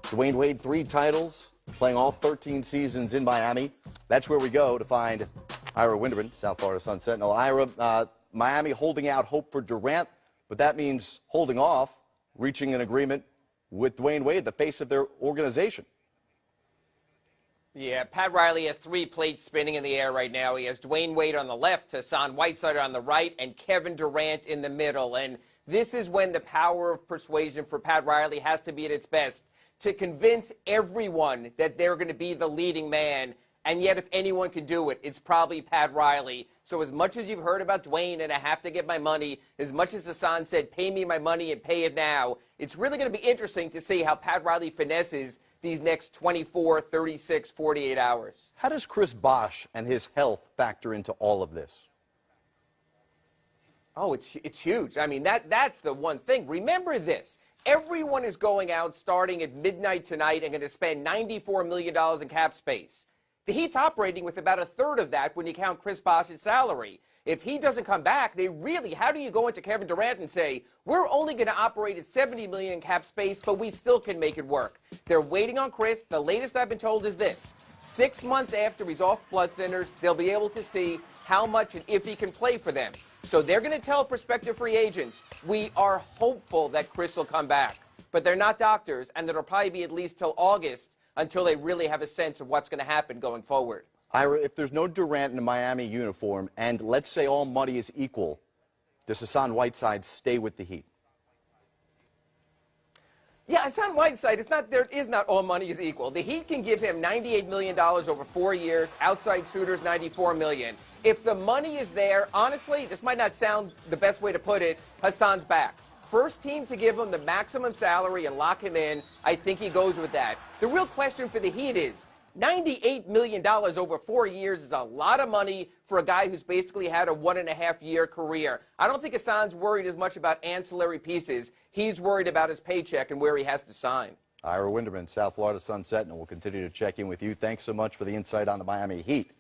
Dwayne Wade, 3 titles, playing all 13 seasons in Miami. That's where we go to find Ira Winderman, South Florida Sun Sentinel. Ira, Miami holding out hope for Durant, but that means holding off, reaching an agreement with Dwayne Wade, the face of their organization. Yeah, Pat Riley has 3 plates spinning in the air right now. He has Dwayne Wade on the left, Hassan Whiteside on the right, and Kevin Durant in the middle. And this is when the power of persuasion for Pat Riley has to be at its best, to convince everyone that they're going to be the leading man. And yet, if anyone can do it, it's probably Pat Riley. So as much as you've heard about Dwayne and I have to get my money, as much as Hassan said, pay me my money and pay it now, it's really going to be interesting to see how Pat Riley finesses these next 24, 36, 48 hours. How does Chris Bosh and his health factor into all of this? Oh, it's huge. I mean, that's the one thing. Remember this. Everyone is going out starting at midnight tonight and going to spend $94 million in cap space. The Heat's operating with about a third of that when you count Chris Bosh's salary. If he doesn't come back, how do you go into Kevin Durant and say, we're only going to operate at $70 million in cap space, but we still can make it work? They're waiting on Chris. The latest I've been told is this. 6 months after he's off blood thinners, they'll be able to see how much and if he can play for them. So they're going to tell prospective free agents, we are hopeful that Chris will come back. But they're not doctors, and it'll probably be at least till August until they really have a sense of what's going to happen going forward. Ira, if there's no Durant in a Miami uniform, and let's say all money is equal, does Hassan Whiteside stay with the Heat? Yeah, Hassan Whiteside, there is not all money is equal. The Heat can give him $98 million over 4 years, outside suitors $94 million. If the money is there, honestly, this might not sound the best way to put it, Hassan's back. First team to give him the maximum salary and lock him in, I think he goes with that. The real question for the Heat is, $98 million over 4 years is a lot of money for a guy who's basically had a 1.5-year career. I don't think Hassan's worried as much about ancillary pieces. He's worried about his paycheck and where he has to sign. Ira Winderman, South Florida Sun Sentinel, will continue to check in with you. Thanks so much for the insight on the Miami Heat.